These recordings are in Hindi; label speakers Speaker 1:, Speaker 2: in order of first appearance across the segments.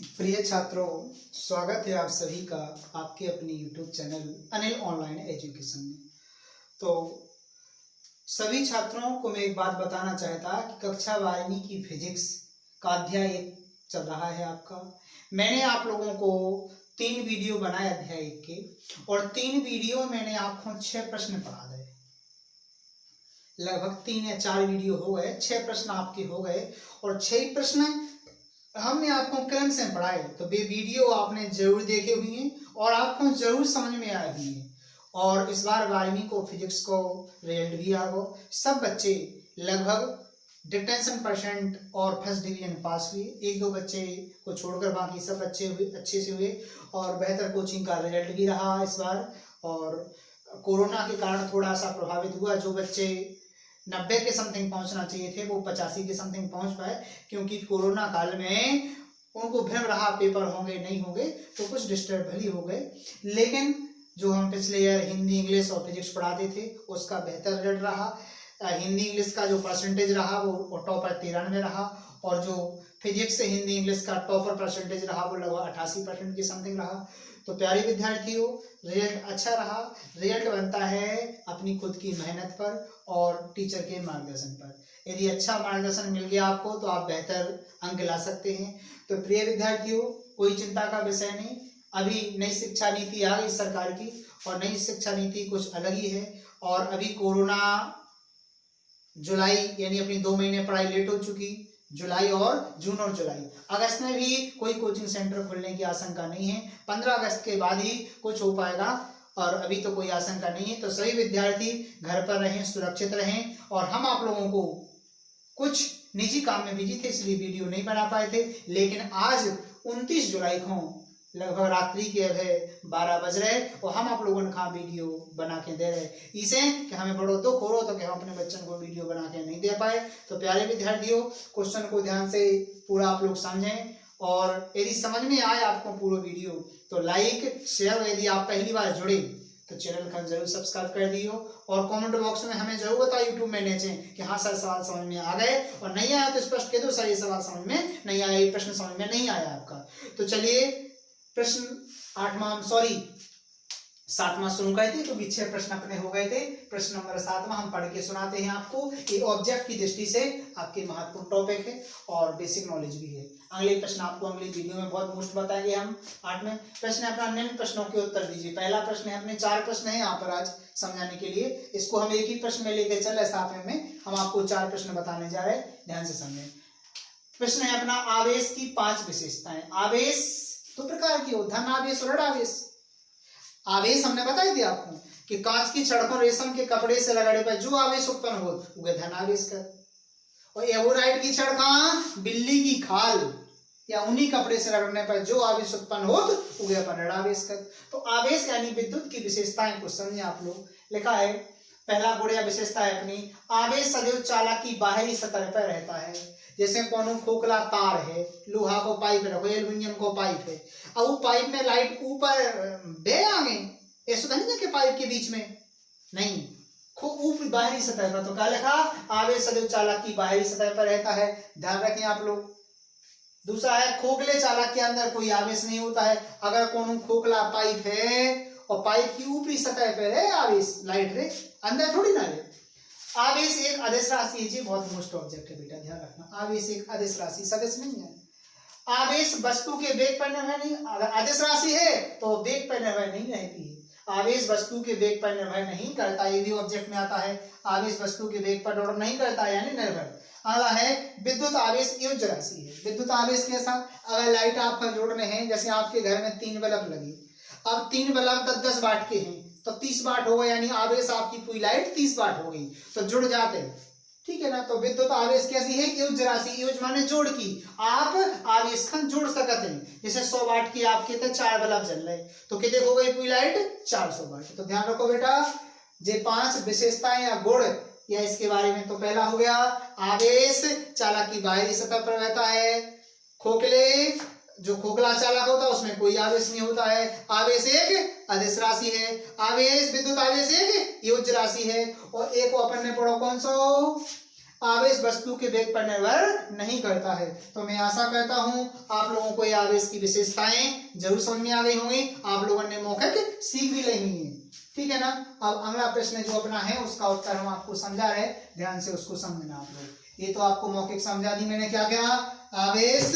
Speaker 1: प्रिय छात्रों, स्वागत है आप सभी का आपके अपने YouTube channel Anil online education में। तो सभी छात्रों को मैं एक बात बताना चाहता कि कक्षा 12वीं की फिजिक्स का अध्याय 1 चल रहा है आपका। मैंने आप लोगों को 3 वीडियो बनाए अध्याय 1 के, और 3 वीडियो मैंने आपको 6 प्रश्न पढ़ा गए। लगभग 3 या 4 वीडियो हो गए, 6 प्रश्न आपके हो गए, और 6 प्रश्न हमने आपको क्रम से पढ़ाए। तो वे वीडियो आपने जरूर देखे हुए हैं और आपको जरूर समझ में आए हुए हैं। और इस बार 12वीं को फिजिक्स को रिजल्ट भी आ गो। सब बच्चे लगभग डिटेंशन % और फर्स्ट डिवीजन पास हुए। 1-2 बच्चे को छोड़कर बाकी सब बच्चे अच्छे से हुए, और बेहतर कोचिंग का रिजल्ट भी रहा इस बार। और कोरोना के कारण थोड़ा सा प्रभावित हुआ। जो बच्चे 90 के समथिंग पहुंचना चाहिए थे वो 85 के समथिंग पहुंच पाए, क्योंकि कोरोना काल में उनको भ्रम रहा पेपर होंगे नहीं होंगे, तो कुछ डिस्टर्ब भली हो गए। लेकिन जो हम पिछले ईयर हिंदी, इंग्लिश और फिजिक्स पढ़ाते थे उसका बेहतर रिजल्ट रहा। हिंदी इंग्लिश का जो परसेंटेज रहा वो टॉपर 93 रहा, और जो फिजिक्स से हिंदी इंग्लिश का टॉपर परसेंटेज रहा वो लगभग 88% के समथिंग रहा। तो प्यारे विद्यार्थियों, रिजल्ट अच्छा रहा। रिजल्ट बनता है अपनी खुद की मेहनत पर और टीचर के मार्गदर्शन पर। यदि अच्छा मार्गदर्शन मिल गया आपको तो आप बेहतर अंक ला सकते हैं। तो प्रिय विद्यार्थियों, कोई चिंता का विषय नहीं। अभी नई शिक्षा नीति आ गई सरकार की, और नई शिक्षा नीति कुछ अलग ही है। और अभी कोरोना जुलाई यानी अपनी 2 महीने पढ़ाई लेट हो चुकी। जुलाई और जून और जुलाई, अगस्त में भी कोई कोचिंग सेंटर खुलने की आशंका नहीं है। 15 अगस्त के बाद ही कुछ हो पाएगा, और अभी तो कोई आशंका नहीं है। तो सभी विद्यार्थी घर पर रहें, सुरक्षित रहें। और हम आप लोगों को कुछ निजी काम में बिजी थे इसलिए वीडियो नहीं बना पाए थे। लेकिन आज 29 जुलाई को लगभग रात्रि के 12 बज रहे, और हम आप लोगों ने वीडियो बना के दे रहे इसे कि हमें बड़ो दुख हो रहा तो कि हम अपने बच्चों को वीडियो बना के नहीं दे पाए। तो प्यारे विद्यार्थियों, क्वेश्चन को ध्यान से पूरा आप लोग समझें, और यदि समझ में आए आपको पूरा वीडियो तो लाइक शेयर। यदि आप पहली बार जुड़े तो चैनल का जरूर सब्सक्राइब कर दियो, और कमेंट बॉक्स में हमें जरूर बताओ यूट्यूब में नीचे कि हाँ सर सवाल समझ में आ गए, और नहीं आया तो स्पष्ट कह दो सर ये सवाल समझ में नहीं आया, ये प्रश्न समझ में नहीं आया आपका। तो चलिए प्रश्न 7वां शुरू करते हैं, क्योंकि 6 प्रश्न अपने हो गए थे। प्रश्न नंबर 7वां हम पढ़ के सुनाते हैं आपको। ये ऑब्जेक्ट की दृष्टि से आपके महत्वपूर्ण टॉपिक है और बेसिक नॉलेज भी है। अगले प्रश्न आपको अगली वीडियो में बहुत मुश्त बताएंगे हम। 8वें प्रश्न है अपना, निम्न प्रश्नों के उत्तर दीजिए। पहला प्रश्न है अपने 4 प्रश्न है यहाँ पर आज समझाने के लिए। इसको हम एक ही प्रश्न में लेकर चल रहे, 7वें में हम आपको 4 प्रश्न बताने जा रहे हैं, ध्यान से समझें। प्रश्न है अपना, आवेश की 5 विशेषताएं। आवेश 2 प्रकार की हो, धन आवेश और ऋण आवेश। आवेश हमने बताई थी आपको कि कांच की छड़ को रेशम के कपड़े से रगड़े पर जो आवेश उत्पन्न हो उसे धन आवेश कर, और एवोराइट की छड़ कहां, बिल्ली की खाल या ऊनी कपड़े से रगड़ने पर जो आवेश उत्पन्न हो उसे अपन ऋण आवेश कर। तो आवेश यानी विद्युत की विशेषताएं को समझे आप लोग। लिखा है पहला गुण या विशेषता है अपनी, आवेश सदैव चालक की बाहरी सतह पर रहता है। जैसे कोनो खोखला तार है, लोहा को पाइप रखो, एल्युमिनियम को पाइप है, अब वो पाइप में लाइट ऊपर बे आगे, ऐसा तो नहीं है कि पाइप के बीच में नहीं, ऊपर बाहरी सतह पर। तो क्या लिखा, आवेश सदैव चालक की बाहरी सतह पर रहता है, ध्यान रखें आप लोग। दूसरा है, खोखले चालक के अंदर कोई आवेश नहीं होता है। अगर कोनो खोखला पाइप है और पाइप की ऊपरी सतह पर है आवेश, लाइट रे अंदर थोड़ी ना है। आवेश एक अदिश राशि है, बहुत मोस्ट ऑब्जेक्ट है बेटा, ध्यान रखना। आवेश एक अदिश राशि, सदिश नहीं है। आवेश वस्तु के वेग पर निर्भर नहीं, अगर अदिश राशि है तो वेग पर निर्भर नहीं रहती है। आवेश वस्तु के वेग पर निर्भर नहीं करता, ये भी ऑब्जेक्ट में आता है। आवेश वस्तु के वेग पर निर्भर नहीं करता यानी निर्भर। अगला है, विद्युत आवेश योज्य राशि है। विद्युत आवेश कैसा, अगर लाइट आपका जोड़ में है, जैसे आपके घर में 3 बल्ब लगी, अब 3 बल्ब 10-10 वाट के हैं तो 30 वाट हो गए, यानी आवेश आपकी पूरी लाइट 30 वाट हो गई, तो जुड़ जाते हैं, ठीक है ना। तो विद्युत आवेश कैसी है, योज्य राशि। योज्य माने जोड़ की, आप आवेश खंड जोड़ सकते हैं। जैसे 100 वाट की आपके थे 4 बल्ब जल रहे, तो कितने हो गई पूरी लाइट, 400 वाट। तो ध्यान रखो बेटा, ये 5 विशेषताएं या गुण या इसके बारे में। तो पहला हो गया, आवेश चालक की बाहरी सतह पर रहता है। खोखले, जो खोखला चालक होता है उसमें कोई आवेश नहीं होता है। आवेश एक अदिश राशि है। आवेश, विद्युत आवेश एक योज्य राशि है। और एक को अपन ने पढ़ो कौन सा, आवेश वस्तु के वेग पर निर्भर नहीं करता है। तो मैं आशा करता हूं आप लोगों को ये आवेश की विशेषताएं जरूर समझ में आ गई होंगी, आप लोगों ने मौखिक सीख भी ली है, ठीक है ना। अब अगला प्रश्न जो अपना है उसका उत्तर हम आपको समझा रहे, ध्यान से उसको समझना आप लोग। ये तो आपको मौखिक समझा दी मैंने, क्या क्या, आवेश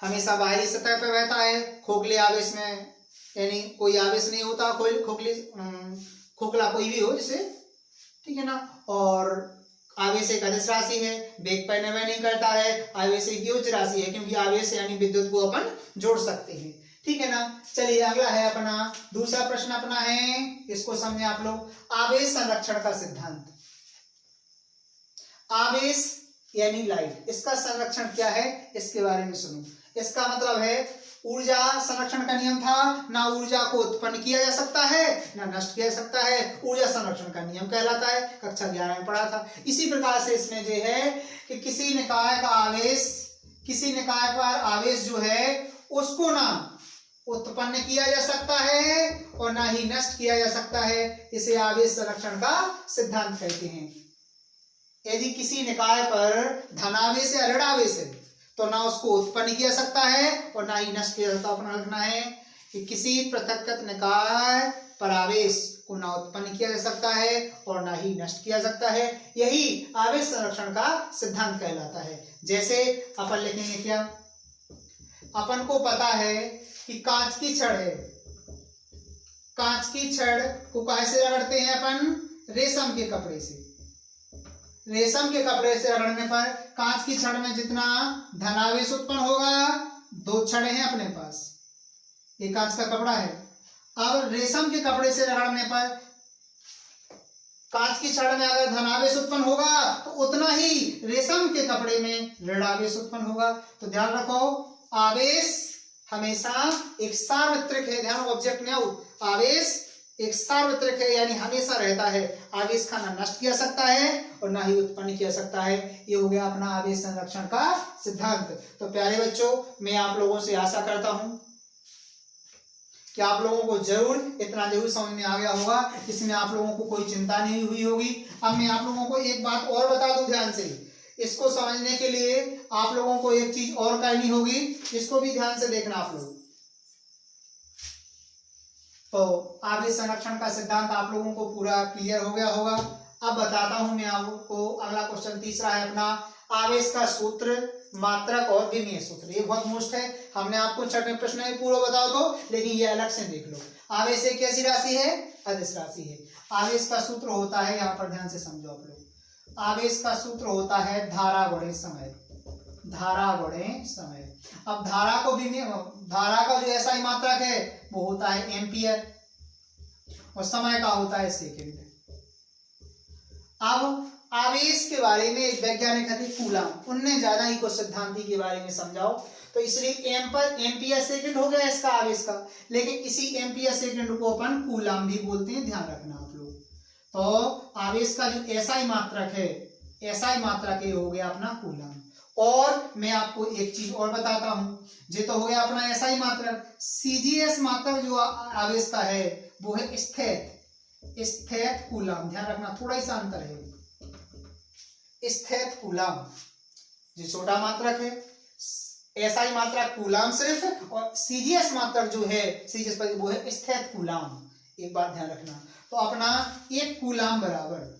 Speaker 1: हमेशा बाहरी सतह पर बहता है, खोखले आवेश में यानी कोई आवेश नहीं होता, कोई खोखला कोई भी हो जैसे, ठीक है ना। और आवेश एक अदिश राशि है, वेग पर निर्भर नहीं करता है, आवेश एक योज्य राशि है, क्योंकि आवेश यानी विद्युत को अपन जोड़ सकते हैं, ठीक है ना। चलिए अगला है अपना दूसरा प्रश्न अपना है, इसको समझे आप लोग, आवेश संरक्षण का सिद्धांत। आवेश यानी लाइट, इसका संरक्षण क्या है इसके बारे में सुनो। इसका मतलब है ऊर्जा संरक्षण का नियम था, ना ऊर्जा को उत्पन्न किया जा सकता है ना नष्ट किया जा सकता है, ऊर्जा संरक्षण का नियम कहलाता है, कक्षा 11 में पढ़ा था। इसी प्रकार से इसमें जो है कि किसी निकाय पर आवेश जो है उसको ना उत्पन्न किया जा सकता है और ना ही नष्ट किया जा सकता है, इसे आवेश संरक्षण का सिद्धांत कहते हैं। यदि किसी निकाय पर धनावेश या ऋणावेश है तो ना उसको उत्पन्न किया सकता है और ना ही नष्ट किया जाता। अपना लिखना है कि किसी पृथक्कृत निकाय पर आवेश को ना उत्पन्न किया जा सकता है और ना ही नष्ट किया जा सकता है, यही आवेश संरक्षण का सिद्धांत कहलाता है। जैसे अपन लिखेंगे क्या, अपन को पता है कि कांच की छड़ है, कांच की छड़ को कैसे रगड़ते हैं अपन, रेशम के कपड़े से। रेशम के कपड़े से रगड़ने पर कांच की छड़ में जितना धनावेश उत्पन्न होगा, दो छड़े हैं अपने पास, ये कांच का कपड़ा है। अब रेशम के कपड़े से रगड़ने पर कांच की छड़ में अगर धनावेश उत्पन्न होगा तो उतना ही रेशम के कपड़े में ऋणावेश उत्पन्न होगा। तो ध्यान रखो, आवेश हमेशा एक सार्वत्रिक है, ध्यान, ऑब्जेक्ट में आओ, आवेश एक सार्वत्रिक है यानी हमेशा रहता है, आवेश का ना नष्ट किया सकता है और ना ही उत्पन्न किया सकता है। ये हो गया अपना आवेश संरक्षण का सिद्धांत। तो प्यारे बच्चों, मैं आप लोगों से आशा करता हूं कि आप लोगों को इतना जरूर समझ में आ गया होगा, इसमें आप लोगों को कोई चिंता नहीं हुई होगी। अब मैं आप लोगों को एक बात और बता दूं, ध्यान से इसको समझने के लिए आप लोगों को एक चीज और करनी होगी, इसको भी ध्यान से देखना आप लोग। तो आवेश संरक्षण का सिद्धांत आप लोगों को पूरा क्लियर हो गया होगा। अब बताता हूं मैं आपको, अगला क्वेश्चन तीसरा है अपना, आवेश का सूत्र, मात्रक और विमीय सूत्र। ये बहुत मोस्ट है, हमने आपको छठवें प्रश्न में पूरा बता दो, लेकिन ये अलग से देख लो। आवेश एक कैसी राशि है, अदिश राशि है। आवेश का सूत्र होता है, यहाँ पर ध्यान से समझो आप लोग, आवेश का सूत्र होता है धारा गुणे समय, धारा गुणे समय। अब धारा का जो ऐसा ही मात्रक है वो होता है एम्पियर और समय का होता है सेकेंड। अब आवेश के बारे में एक वैज्ञानिक थे कूलाम, उनने ज्यादा ही कुछ सिद्धांति के बारे में समझाओ, तो इसलिए एम्पियर सेकेंड हो गया इसका आवेश का, लेकिन इसी एम्पियर सेकेंड को अपन कूलाम भी बोलते हैं, ध्यान रखना आप लोग। तो आवेश का जो एसआई मात्रक है, एसआई मात्रक ये हो गया अपना कूलाम। और मैं आपको एक चीज और बताता हूं, ये तो हो गया अपना एसआई मात्रक। सीजीएस मात्रक जो आवेश का है वो है स्थित कूलाम, ध्यान रखना, थोड़ा सा अंतर है। स्थित कूलाम जो छोटा मात्रक है, एसआई मात्रक कूलाम सिर्फ, और सीजीएस मात्रक जो है सीजीएस पर वो है स्थित कूलाम। एक बात ध्यान रखना, तो अपना एक कूलाम बराबर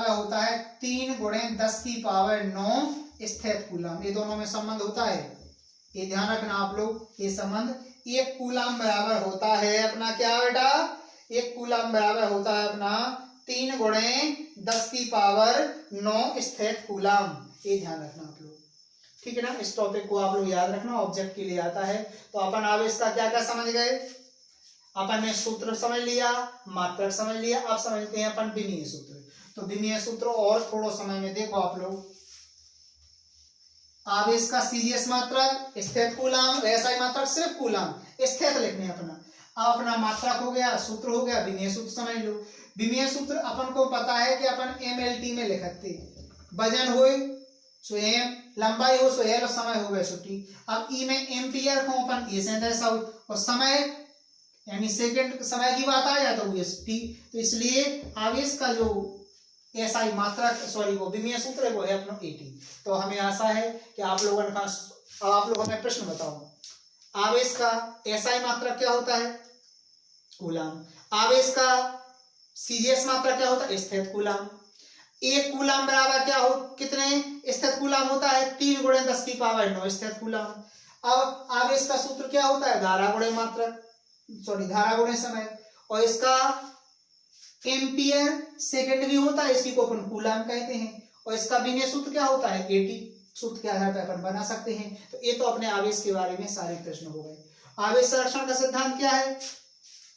Speaker 1: होता है 3 × 10⁻⁹ स्थित कूलाम। ये दोनों में संबंध होता है, ये ध्यान रखना आप लोग, ये संबंध। एक कूलाम बराबर होता है अपना क्या बेटा, एक कूलाम बराबर होता है अपना 3 × 10⁻⁹ स्थित कूलाम। ये ध्यान रखना आप लोग, ठीक है ना। इस टॉपिक को आप लोग याद रखना, ऑब्जेक्ट के लिए आता है। तो अपन आवेश का क्या क्या समझ गए, अपन ने सूत्र समझ लिया, मात्रक समझ लिया, अब समझते हैं अपन विमीय सूत्र। तो विमीय सूत्र और थोड़ा समय में देखो आप लोग, आवेश का सीजीएस मात्रक स्थित कूलाम, एसआई मात्रक सिर्फ कूलाम, स्थित लिखने अपना। अब अपना मात्रक हो गया, सूत्र हो गया, विमीय सूत्र समझ लो। विमीय सूत्र अपन को पता है कि अपन एमएलटी में लिखते, वजन हो सो एम, लंबाई हो सो एल और समय हो गए सो टी। अब ई में एम्पियर को अपन ए से दर्शाओ और समय यानी सेकंड समय की बात आ जाए तो टी। तो इसलिए आवेश का जो एसआई मात्रक सॉरी वो विमीय सूत्र है वो है अपना 80। तो हमें आशा है कि आप लोगों का, अब आप लोग हमें प्रश्न बताओ, आवेश का एसआई मात्रक क्या होता है? कूलम। आवेश का सीजीएस मात्रक क्या होता है? स्थित कूलम। एक कूलम बराबर क्या हो, कितने स्थित कूलम होता है? 3 × 10⁻⁹ स्थित कूलम। अब आवेश का सूत्र क्या होता है? धारा गुणे मात्रक, सॉरी धारा गुणे समय। और इसका एम्पियर सेकंड भी होता है, इसकी को अपन कूलम कहते हैं। और इसका विमीय सूत्र क्या होता है? 80। सूत्र के आधार पर अपन बना सकते हैं। तो ये तो अपने आवेश के बारे में सारे प्रश्न हो गए। आवेश संरक्षण का सिद्धांत क्या है?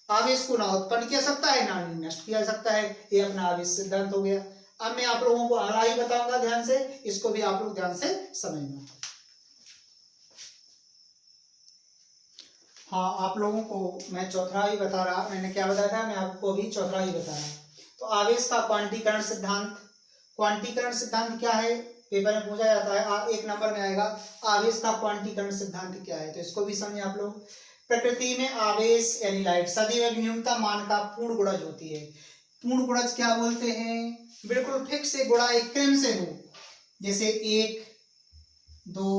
Speaker 1: आवेश को ना उत्पन्न किया सकता है ना नष्ट किया जा सकता है, ये अपना आवेश सिद्धांत हो गया। अब मैं आप लोगों को अगला ही बताऊंगा, ध्यान से इसको भी आप लोग ध्यान से समझना। हाँ, आप लोगों को मैं चौथा ही बता रहा, मैंने क्या बताया था, मैं आपको अभी चौथा ही बता रहा। तो आवेश का क्वांटीकरण सिद्धांत, क्वांटीकरण सिद्धांत क्या है? पेपर में पूछा जाता है, 1 नंबर में आएगा, आवेश का क्वांटीकरण सिद्धांत क्या है? तो इसको भी समझे आप लोग। प्रकृति में आवेश यानी लाइट सदैव एक न्यूनतम मान का पूर्ण गुणज होती है। पूर्ण गुणज क्या बोलते हैं? बिल्कुल फिक्स से गुणा एक क्रम से हो, जैसे 1 2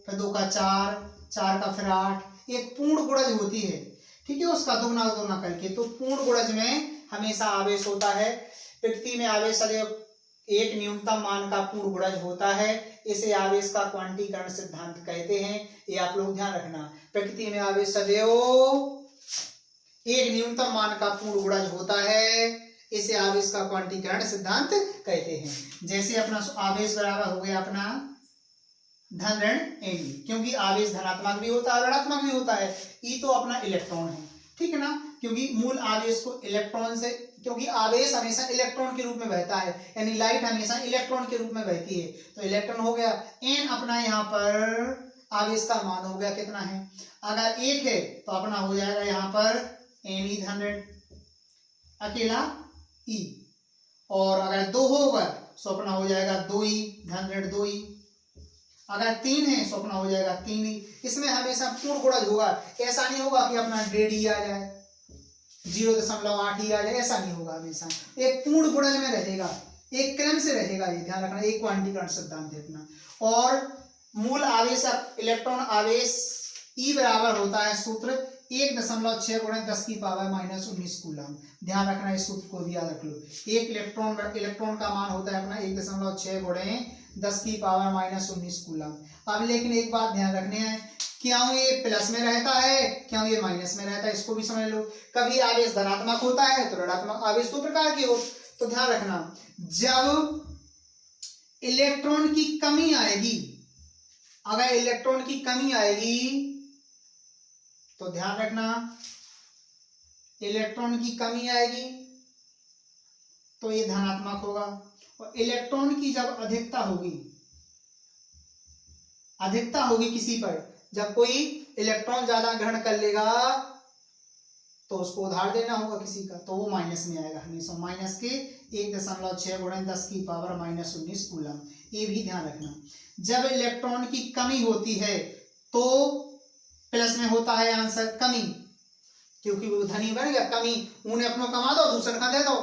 Speaker 1: फिर 2 का 4 4 का फिर 8, एक पूर्ण गुणज होती है, ठीक है, उसका दोगुना दोगुना करके। तो पूर्ण गुणज में हमेशा आवेश होता है। प्रकृति में आवेश सदैव एक न्यूनतम मान का पूर्ण गुणज होता है, इसे आवेश का क्वांटीकरण सिद्धांत कहते हैं। ये आप लोग ध्यान रखना, प्रकृति में आवेश सदैव एक न्यूनतम मान का पूर्ण गुणज होता है, इसे आवेश का क्वांटीकरण सिद्धांत कहते हैं। जैसे अपना आवेश बराबर हो गया अपना धन ऋण एनी, क्योंकि आवेश धनात्मक भी होता है ऋणात्मक भी होता है। ई तो अपना इलेक्ट्रॉन है, ठीक है ना, क्योंकि मूल आवेश को इलेक्ट्रॉन से, क्योंकि आवेश हमेशा इलेक्ट्रॉन के रूप में बहता है, यानी लाइट हमेशा इलेक्ट्रॉन के रूप में बहती है। तो इलेक्ट्रॉन हो गया एन, अपना यहाँ पर आवेश का मान हो गया कितना है? अगर 1 है तो अपना हो जाएगा यहाँ पर एन ई धन ऋण अकेला ई, और अगर 2 होगा तो अपना हो जाएगा 2 ई धन ऋण 2 ई, अगर 3 है तो अपना हो जाएगा 3 ही। इसमें हमेशा पूर्ण गुणज होगा, ऐसा नहीं होगा कि अपना 1.5 ही आ जाए, 0.8 ही आ जाए, ऐसा नहीं होगा। हमेशा एक पूर्ण गुणज में रहेगा, एक क्रम से रहेगा, ये ध्यान रखना। एक क्वांटीकरण सिद्धांत है अपना। और मूल आवेश इलेक्ट्रॉन आवेश ई बराबर होता है सूत्र 1.6 × 10⁻⁻19 कूलम। ध्यान रखना, इस सूत्र को भी याद रख लो। एक इलेक्ट्रॉन का मान होता है अपना 1.6 × 10⁻⁻19 कूलम। अब लेकिन एक बात ध्यान रखनी है, क्यों ये प्लस में रहता है, क्यों ये माइनस में रहता है, इसको भी समझ लो। कभी आवेश धनात्मक होता है तो ऋणात्मक आवेश 2 प्रकार के हो। तो ध्यान रखना, जब इलेक्ट्रॉन की कमी आएगी, अगर इलेक्ट्रॉन की कमी आएगी तो ध्यान रखना, इलेक्ट्रॉन की कमी आएगी तो ये धनात्मक होगा। और इलेक्ट्रॉन की जब अधिकता होगी किसी पर, जब कोई इलेक्ट्रॉन ज्यादा ग्रहण कर लेगा तो उसको उधार देना होगा किसी का, तो वो माइनस में आएगा हमेशा, माइनस के 1.6 × 10⁻⁻19 कूलम। ये भी ध्यान रखना। जब इलेक्ट्रॉन की कमी होती है तो प्लस में होता है आंसर कमी, क्योंकि वो धनी बन गया, कमी उन्हें अपना कमा दो दूसरे का दे दो।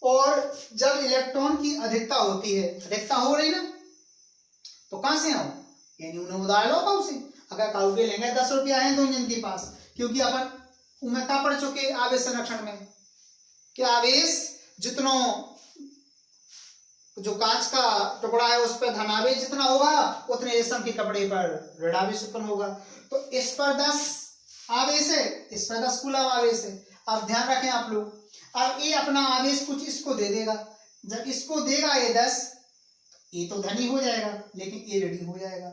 Speaker 1: और जब इलेक्ट्रॉन की अधिकता होती है, अधिकता हो रही ना, तो कहां से आओ, यानी उन्हें उधार लो कौन से। अगर काउ के लेंगे 10 रुपया है दो जन के पास, क्योंकि अपन उन्हें का पढ़ चुके आवेश संरक्षण में कि आवेश जितना जो कांच का टुकड़ा है उस पर धनावेश जितना होगा उतने रेशम के कपड़े पर ऋणावेश उत्पन्न होगा। तो इस पर 10 आवेश है, इस पर 10 कूलम आवेश है। अब ध्यान रखें आप लोग, अब ये अपना आवेश कुछ इसको दे देगा, जब इसको देगा ये 10, ये तो धनी हो जाएगा लेकिन ये ऋणी हो जाएगा।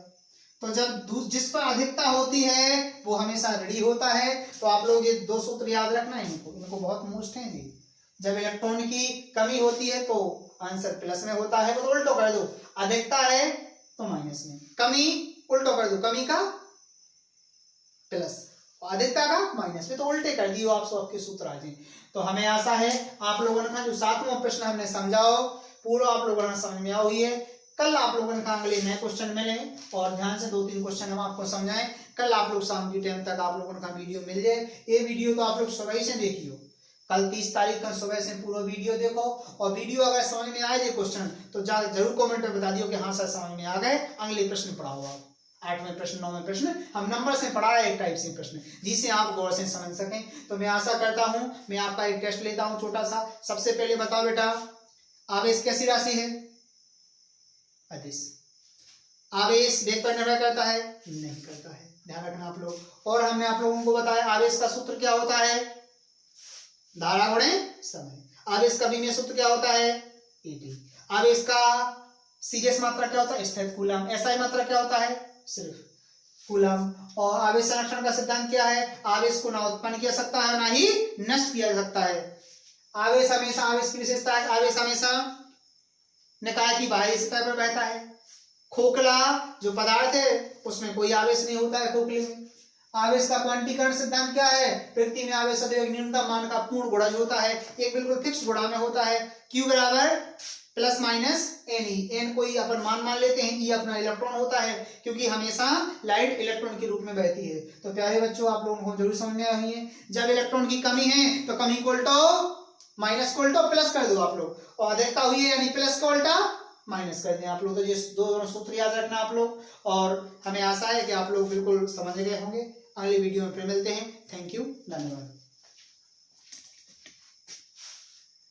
Speaker 1: तो जब जिस पर अधिकता होती है वो हमेशा ऋणी होता है। तो आप लोग ये 2 सूत्र याद रखना है, इनको बहुत मोस्ट है जी। जब इलेक्ट्रॉन की कमी होती है तो आंसर प्लस में होता है, तो उल्टो कर दो, अधिकता है तो माइनस में, कमी उल्टो कर दो, कमी का प्लस, अधिकता का माइनस में, तो उल्टे कर दियो आप सबके सूत्र आ जाए। तो हमें आशा है आप लोगों ने जो 7वां प्रश्न हमने समझाओ पूरा आप लोगों ने समझ में हुई है। कल आप लोगों ने कहा अगले नए क्वेश्चन मिले और ध्यान से 2-3 क्वेश्चन हम आपको समझाएं। कल आप लोग शाम की टाइम तक आप लोगों का वीडियो मिल जाए। ये वीडियो तो आप लोग सुबह से देखियो, कल 30 तारीख का सुबह से पूरा वीडियो देखो, और वीडियो अगर समझ में आए क्वेश्चन तो जरूर कमेंट में बता दियो कि हाँ सर समझ में आ गए। अगले प्रश्न पढ़ाओ आप, 8वें प्रश्न 9वें प्रश्न हम नंबर से पढ़ा रहे एक टाइप से प्रश्न जिसे आप गौर से समझ सकें। तो मैं आशा करता हूं, मैं आपका एक टेस्ट लेता हूं छोटा सा। सबसे पहले बताओ बेटा, आवेश कैसी राशि है? अदिश। आवेश वेग पर निर्भर करता है? नहीं करता है, ध्यान रखना आप लोग। और हमने आप लोगों को बताया आवेश का सूत्र क्या होता है? धारा गुणे समय। आवेश का विमेय सूत्र क्या होता है? ET। आवेश का सीरियस मात्रा क्या होता है? स्थिर कूलम। SI मात्रा क्या होता है? सिर्फ कूलम। और आवेश संरक्षण का सिद्धांत क्या है? आवेश को ना उत्पन्न किया सकता है ना ही नष्ट किया जा सकता है। आवेश हमेशा, आवेश की विशेषता है आवेश हमेशा निकाय की बाह्य सतह पर बहता है। खोखला जो पदार्थ है उसमें कोई आवेश नहीं होता है खोखले में। आवेश का क्वांटीकरण सिद्धांत क्या है? प्रकृति में आवेश सदैव एक न्यूनतम मान का पूर्ण गुणज होता है, एक बिल्कुल फिक्स गुणा में होता है। Q बराबर प्लस माइनस NE। N कोई अपन मान लेते हैं, E अपना इलेक्ट्रॉन होता है क्योंकि हमेशा लाइट इलेक्ट्रॉन के रूप में बहती है। तो प्यारे बच्चों आप लोगों को जरूर समझ में आई है, जब इलेक्ट्रॉन की कमी है तो कमी को उल्टो माइनस को उल्टा प्लस कर दो आप लोग, और अधिकता हुई है यानी प्लस को उल्टा माइनस कर दें आप लोग। तो ये दोनों सूत्र याद रखना आप लोग, और हमें आशा है कि आप लोग बिल्कुल समझ गए होंगे। अगले वीडियो में फिर मिलते हैं। थैंक यू, धन्यवाद।